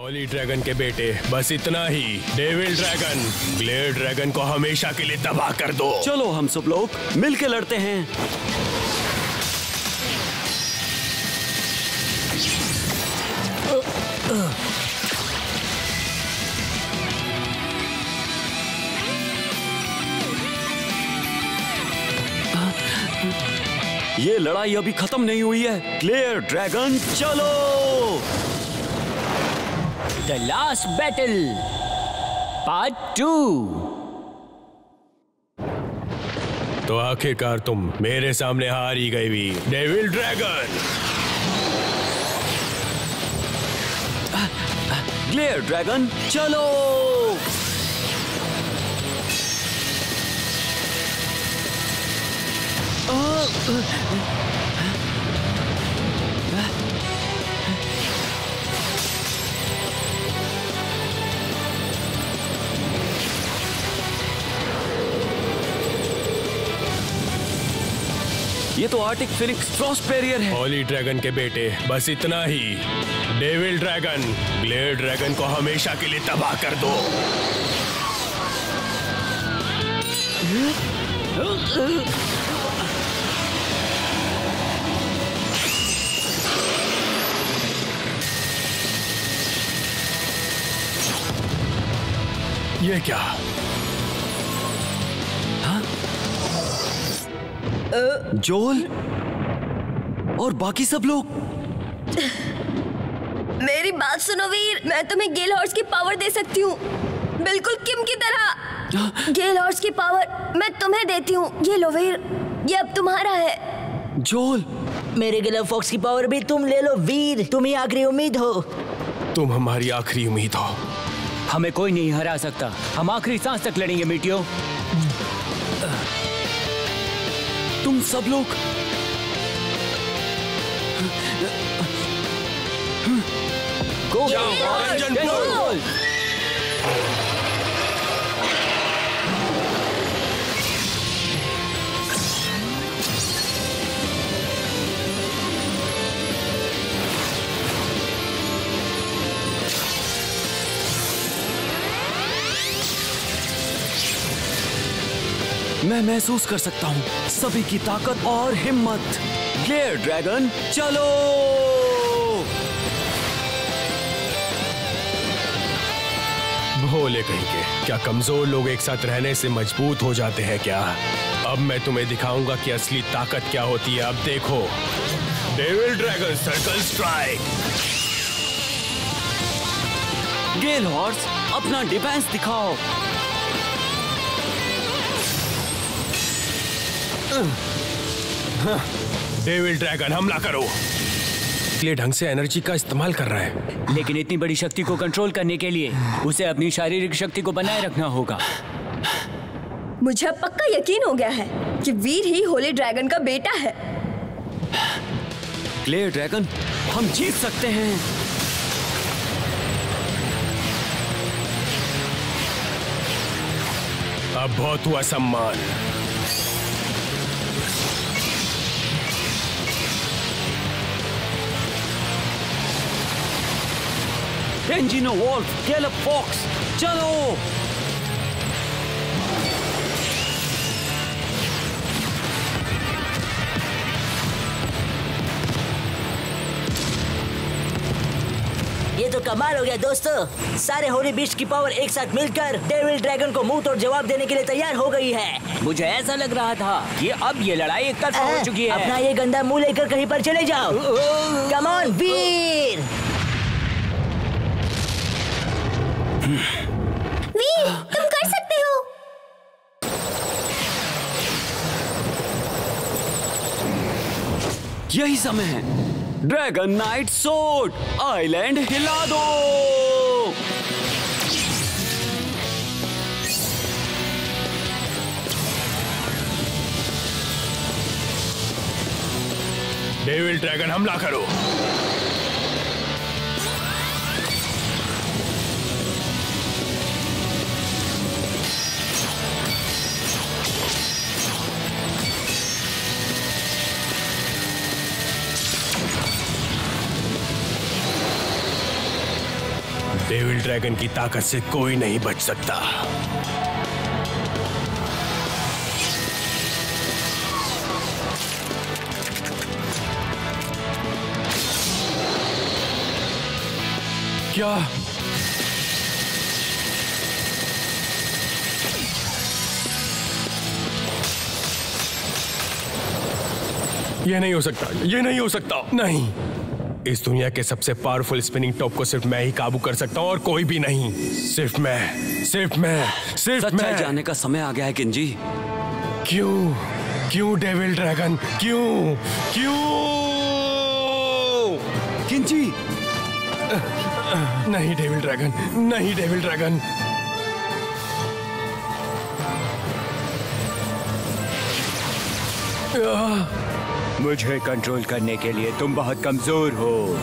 Holi dragon के बेटे, बस इतना ही। डेविल ड्रैगन, ग्लेयर ड्रैगन को हमेशा के लिए तबाह कर दो। चलो हम सब लोग मिलके लड़ते हैं। ये लड़ाई अभी खत्म नहीं हुई है। ग्लेयर ड्रैगन चलो। The last battle part 2। तो आखिरकार तुम मेरे सामने हार ही गई भी। डेविल ड्रैगन, ग्लेयर ड्रैगन चलो। ये तो आर्टिक फिनिक्स फ्रॉस्ट बैरियर है। होली ड्रैगन के बेटे, बस इतना ही। डेविल ड्रैगन, ग्लेयर ड्रैगन को हमेशा के लिए तबाह कर दो। ये क्या? जोल और बाकी सब लोग। मेरी बात सुनो वीर, मैं तुम्हें गेल हॉर्स की पावर दे सकती हूँ, बिल्कुल किम की तरह। गेल हॉर्स की पावर मैं तुम्हें देती हूँ। ये लो वीर, ये अब तुम्हारा है। जोल, मेरे गिलर फॉक्स की पावर भी तुम ले लो वीर, तुम ही आखिरी उम्मीद हो। तुम हमारी आखिरी उम्मीद हो। हमें कोई नहीं हरा सकता, हम आखिरी सांस तक लड़ेंगे मीटियो। तुम सब लोग गो मैं महसूस कर सकता हूँ सभी की ताकत और हिम्मत। ग्लेयर ड्रैगन चलो। भोले कहीं के, क्या कमजोर लोग एक साथ रहने से मजबूत हो जाते हैं क्या? अब मैं तुम्हें दिखाऊंगा कि असली ताकत क्या होती है। अब देखो, डेविल ड्रैगन सर्कल स्ट्राइक। गेल हॉर्स, अपना डिफेंस दिखाओ। डेविल ड्रैगन हमला करो। इसलिए ढंग से एनर्जी का इस्तेमाल कर रहा है, लेकिन इतनी बड़ी शक्ति को कंट्रोल करने के लिए उसे अपनी शारीरिक शक्ति को बनाए रखना होगा। मुझे अब पक्का यकीन हो गया है कि वीर ही होली ड्रैगन का बेटा है। ग्लेयर ड्रैगन, हम जीत सकते हैं। अब बहुत हुआ सम्मान। एंजिनो वॉल्फ, गैलप फॉक्स चलो। ये तो कमाल हो गया दोस्तों, सारे होली बीस्ट की पावर एक साथ मिलकर डेविल ड्रैगन को मुंह तोड़ जवाब देने के लिए तैयार हो गई है। मुझे ऐसा लग रहा था कि अब ये लड़ाई एक तरफा हो चुकी है। अपना ये गंदा मुंह लेकर कहीं पर चले जाओ। कम ऑन वीर। वीर, तुम कर सकते हो। यही समय है। ड्रैगन नाइट सोर्ड, आइलैंड हिला दो। डेविल ड्रैगन हमला करो। डेविल ड्रैगन की ताकत से कोई नहीं बच सकता। क्या? ये नहीं हो सकता, ये नहीं हो सकता, नहीं। इस दुनिया के सबसे पावरफुल स्पिनिंग टॉप को सिर्फ मैं ही काबू कर सकता हूँ और कोई भी नहीं। सिर्फ मैं, सिर्फ मैं, सिर्फ मैं। सच्चाई जानने का समय आ गया है किंजी। क्यों? क्यों डेविल ड्रैगन? क्यों? क्यों? किंजी! नहीं डेविल ड्रैगन, नहीं डेविल ड्रैगन। मुझे कंट्रोल करने के लिए तुम बहुत कमजोर हो।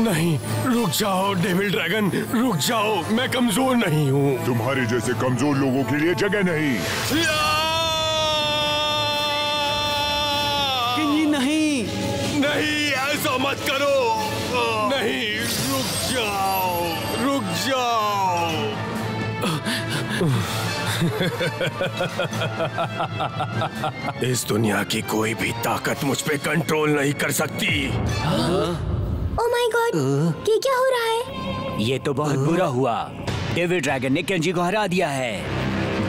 नहीं, रुक जाओ डेविल ड्रैगन, रुक जाओ। मैं कमजोर नहीं हूँ। तुम्हारे जैसे कमजोर लोगों के लिए जगह नहीं। किंजी नहीं, नहीं, ऐसा मत करो। नहीं, रुक जाओ, रुक जाओ। इस दुनिया की कोई भी ताकत मुझ पे कंट्रोल नहीं कर सकती। ओह माय गॉड, ये क्या हो रहा है? ये तो बहुत बुरा हुआ। डेविल ड्रैगन ने केंजी को हरा दिया है।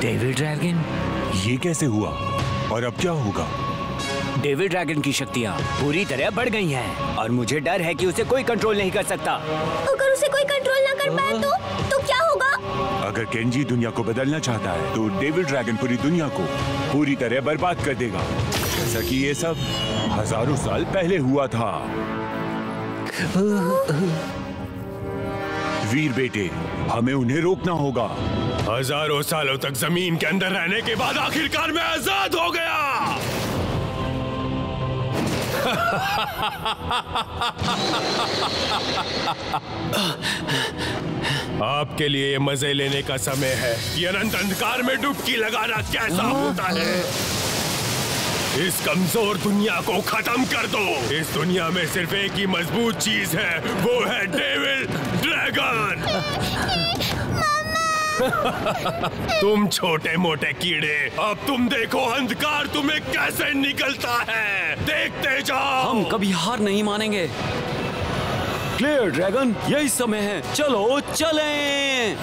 Devil dragon? ये कैसे हुआ और अब क्या होगा? डेविल ड्रैगन की शक्तियाँ पूरी तरह बढ़ गई हैं और मुझे डर है कि उसे कोई कंट्रोल नहीं कर सकता। अगर उसे कोई कंट्रोल ना कर पाए तो क्या होगा? अगर केंजी दुनिया को बदलना चाहता है तो डेविल ड्रैगन पूरी दुनिया को पूरी तरह बर्बाद कर देगा, जैसा कि ये सब हजारों साल पहले हुआ था। वीर बेटे, हमें उन्हें रोकना होगा। हजारों सालों तक जमीन के अंदर रहने के बाद आखिरकार मैं आजाद हो गया। आपके लिए मजे लेने का समय है कि अनंत अंधकार में डुबकी लगाना कैसा होता है। इस कमजोर दुनिया को खत्म कर दो। इस दुनिया में सिर्फ एक ही मजबूत चीज है, वो है डेविल ड्रैगन। तुम छोटे मोटे कीड़े, अब तुम देखो अंधकार तुम्हें कैसे निकलता है। देखते जाओ। हम कभी हार नहीं मानेंगे। क्लियर ड्रैगन, यही समय है, चलो चलें।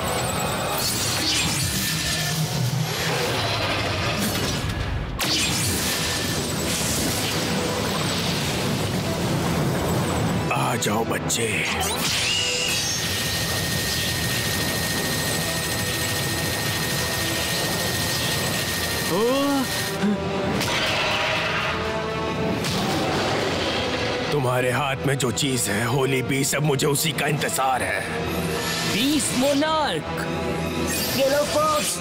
आ जाओ बच्चे। तुम्हारे हाथ में जो चीज है होली बीस, अब मुझे उसी का इंतजार है। Beast Monarch. Yellow Fox.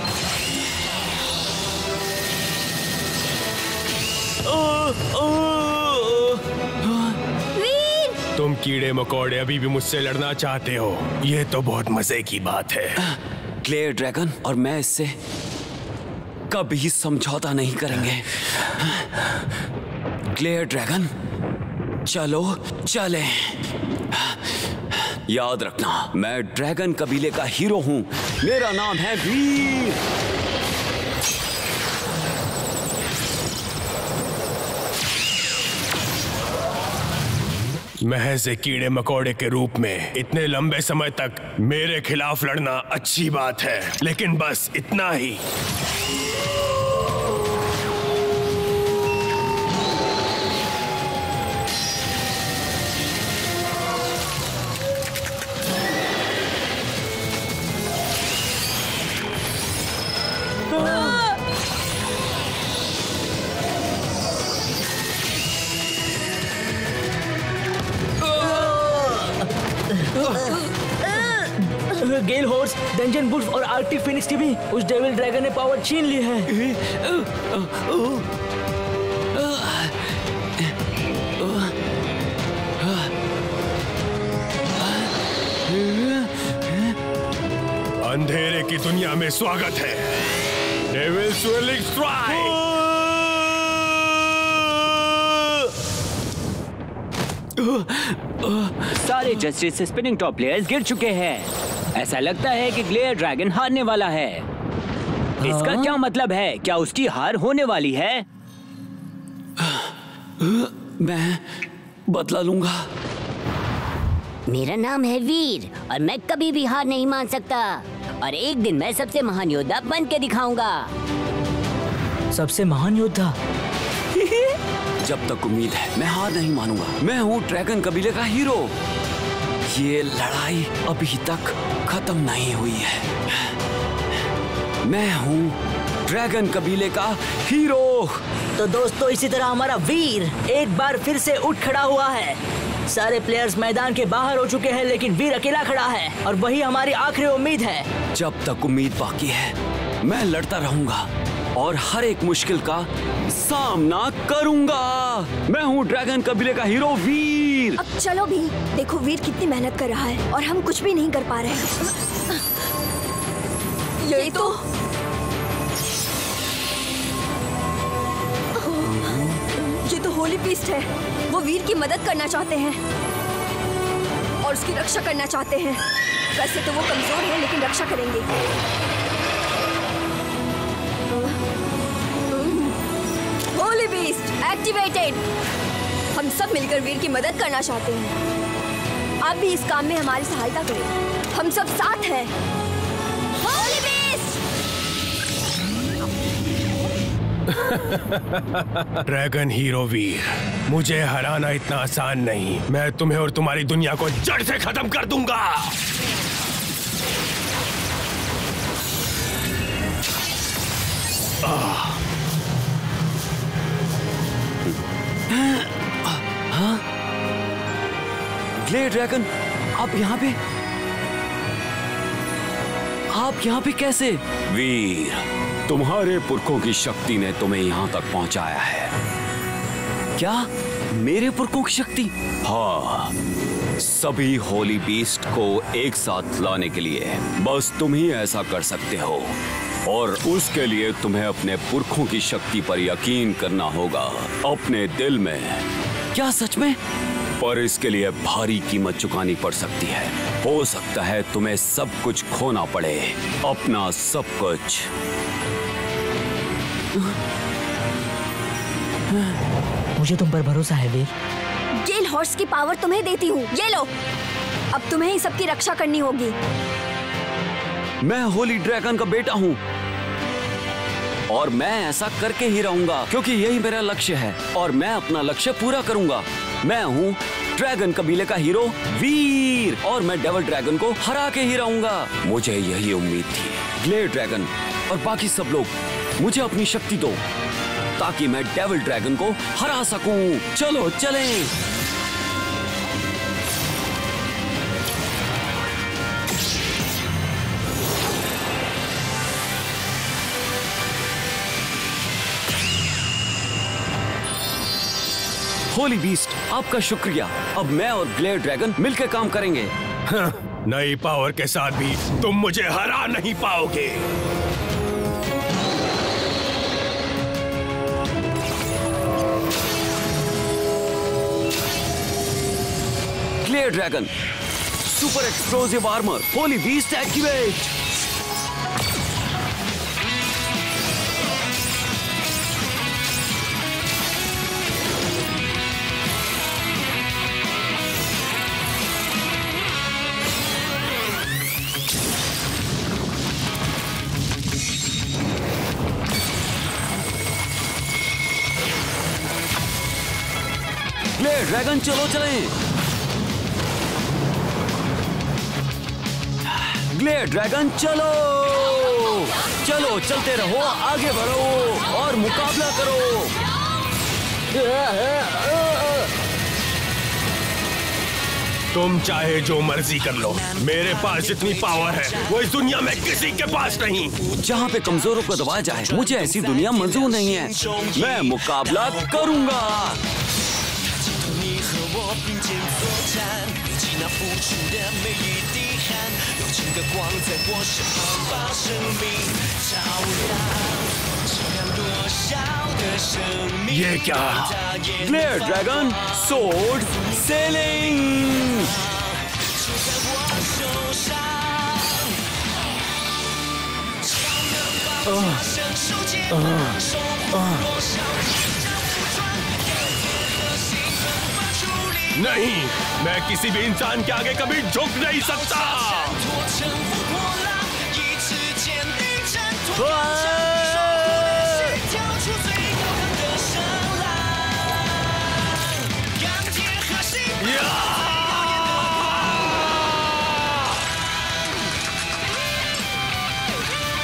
Veer! तुम कीड़े मकोड़े अभी भी मुझसे लड़ना चाहते हो? ये तो बहुत मजे की बात है। क्लियर ड्रैगन और मैं इससे कभी समझौता नहीं करेंगे। क्लियर ड्रैगन, चलो चले। याद रखना, मैं ड्रैगन कबीले का हीरो हूं। मेरा नाम है वीर। महज एक कीड़े मकोड़े के रूप में इतने लंबे समय तक मेरे खिलाफ लड़ना अच्छी बात है, लेकिन बस इतना ही। गेल हॉर्स, डंजन बुल्फ और आर्कटिक फिनिक्स की भी उस डेविल ड्रैगन ने पावर छीन ली है। अंधेरे की दुनिया में स्वागत है। Devil Swirling Strike. सारे जस्टिस स्पिनिंग टॉप प्लेयर्स गिर चुके हैं। ऐसा लगता है कि ग्लेयर ड्रैगन हारने वाला है। इसका क्या मतलब है? क्या उसकी हार होने वाली है? मैं बदला लूंगा। मेरा नाम है वीर और मैं कभी भी हार नहीं मान सकता और एक दिन मैं सबसे महान योद्धा बन के दिखाऊंगा। सबसे महान योद्धा? जब तक उम्मीद है मैं हार नहीं मानूंगा। मैं हूँ ड्रैगन कबीले का हीरो। ये लड़ाई अभी तक खत्म नहीं हुई है। मैं हूँ ड्रैगन कबीले का हीरो। तो दोस्तों, इसी तरह हमारा वीर एक बार फिर से उठ खड़ा हुआ है। सारे प्लेयर्स मैदान के बाहर हो चुके हैं, लेकिन वीर अकेला खड़ा है और वही हमारी आखिरी उम्मीद है। जब तक उम्मीद बाकी है मैं लड़ता रहूंगा और हर एक मुश्किल का सामना करूंगा। मैं हूँ ड्रैगन कबीले का हीरो वीर। अब चलो भी, देखो वीर कितनी मेहनत कर रहा है और हम कुछ भी नहीं कर पा रहे हैं। ये तो होली बीस्ट है। वो वीर की मदद करना चाहते हैं और उसकी रक्षा करना चाहते हैं। वैसे तो वो कमजोर है लेकिन रक्षा करेंगे। Holi beast activated. हम सब मिलकर वीर की मदद करना चाहते हैं। आप भी इस काम में हमारी सहायता करें। हम सब साथ हैं। होली बीस्ट। ड्रैगन हीरो वीर, मुझे हराना इतना आसान नहीं। मैं तुम्हें और तुम्हारी दुनिया को जड़ से खत्म कर दूंगा। हाँ? ग्लेयर ड्रैगन, आप यहाँ पे कैसे? वीर, तुम्हारे पुरखों की शक्ति ने तुम्हें यहाँ तक पहुँचाया है। क्या मेरे पुरखों की शक्ति? हाँ, सभी होली बीस्ट को एक साथ लाने के लिए बस तुम ही ऐसा कर सकते हो और उसके लिए तुम्हें अपने पुरखों की शक्ति पर यकीन करना होगा, अपने दिल में। क्या सच में? पर इसके लिए भारी कीमत चुकानी पड़ सकती है। हो सकता है तुम्हें सब कुछ खोना पड़े, अपना सब कुछ। मुझे तुम पर भरोसा है वीर। गेल हॉर्स की पावर तुम्हें देती हूँ, ये लो। अब तुम्हें ही सबकी रक्षा करनी होगी। मैं होली ड्रैगन का बेटा हूँ और मैं ऐसा करके ही रहूंगा, क्योंकि यही मेरा लक्ष्य है और मैं अपना लक्ष्य पूरा करूंगा। मैं हूँ ड्रैगन कबीले का हीरो वीर और मैं डेविल ड्रैगन को हरा के ही रहूंगा। मुझे यही उम्मीद थी। ग्लेयर ड्रैगन और बाकी सब लोग, मुझे अपनी शक्ति दो ताकि मैं डेविल ड्रैगन को हरा सकूं। चलो चलें। होली बीस्ट, आपका शुक्रिया। अब मैं और ग्लेयर ड्रैगन मिलकर काम करेंगे। नई पावर के साथ भी तुम मुझे हरा नहीं पाओगे। Glare dragon, super explosive armour, Holi beast activate. Glare dragon, चलो चलें। ग्लेयर ड्रैगन, चलो चलो, चलते रहो, आगे बढ़ो और मुकाबला करो। तुम चाहे जो मर्जी कर लो, मेरे पास जितनी पावर है वो इस दुनिया में किसी के पास नहीं। जहाँ पे कमजोरों को दबाया जाए, मुझे ऐसी दुनिया मंजूर नहीं है। मैं मुकाबला करूंगा। ये क्या? Glare dragon, sword, selling. नहीं, मैं किसी भी इंसान के आगे कभी झुक नहीं सकता।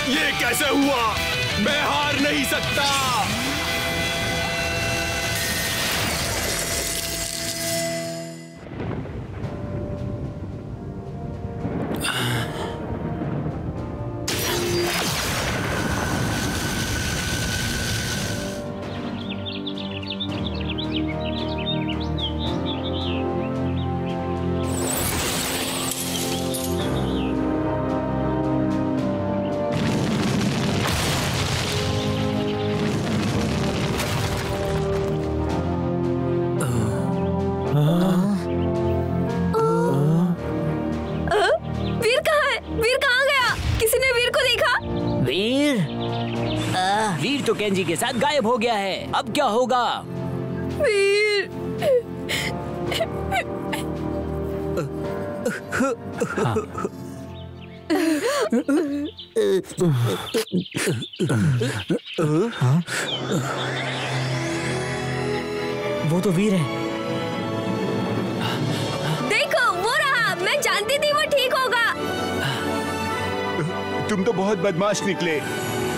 ये कैसे हुआ? मैं हार नहीं सकता। वीर कहाँ है? वीर कहाँ गया? किसी ने वीर को देखा? वीर तो केंजी के साथ गायब हो गया है। अब क्या होगा? वीर वो तो वीर है। देखो, वो रहा। मैं जानती थी वो ठीक होगा। तुम तो बहुत बदमाश निकले।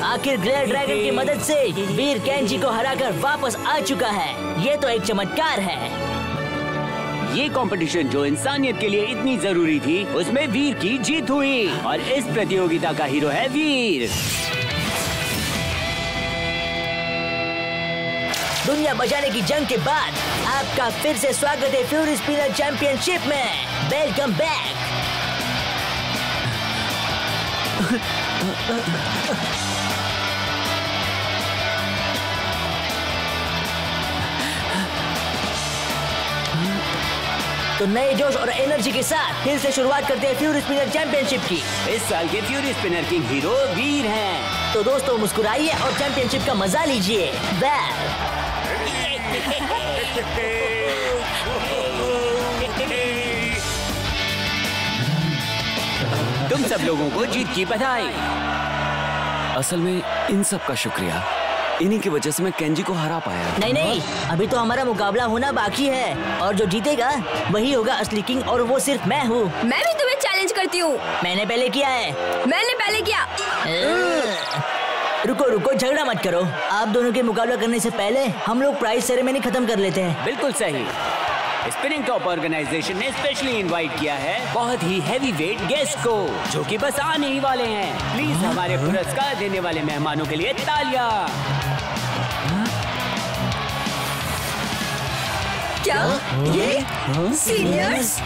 आखिर ग्लेयर ड्रैगन की मदद से वीर केंजी को हराकर वापस आ चुका है। ये तो एक चमत्कार है। ये कंपटीशन जो इंसानियत के लिए इतनी जरूरी थी, उसमें वीर की जीत हुई और इस प्रतियोगिता का हीरो है वीर। दुनिया बचाने की जंग के बाद आपका फिर से स्वागत है फ्यूरी स्पिनर चैंपियनशिप में। Welcome back. तो नए जोश और एनर्जी के साथ फिर से शुरुआत करते हैं फ्यूरी स्पिनर चैंपियनशिप की। इस साल के फ्यूरी स्पिनर किंग हीरो वीर हैं। तो दोस्तों मुस्कुराइए और चैंपियनशिप का मजा लीजिए। तुम सब लोगों को जीत की बधाई। असल में इन सब का शुक्रिया। इन्हीं की वजह से मैं केंजी को हरा पाया। नहीं नहीं, अभी तो हमारा मुकाबला होना बाकी है और जो जीतेगा वही होगा असली किंग और वो सिर्फ मैं हूँ। मैं भी तुम्हें चैलेंज करती हूँ। मैंने पहले किया है। मैंने पहले किया। रुको रुको, झगड़ा मत करो। आप दोनों के मुकाबला करने से पहले हम लोग प्राइज सेरेमनी खत्म कर लेते हैं। बिल्कुल सही। स्पिनिंग टॉप ऑर्गेनाइजेशन ने स्पेशली इनवाइट किया है बहुत ही हैवी वेट गेस्ट को, जो कि बस आने ही वाले हैं। प्लीज हमारे पुरस्कार देने वाले मेहमानों के लिए तालियां। क्या ये सीनियर्स?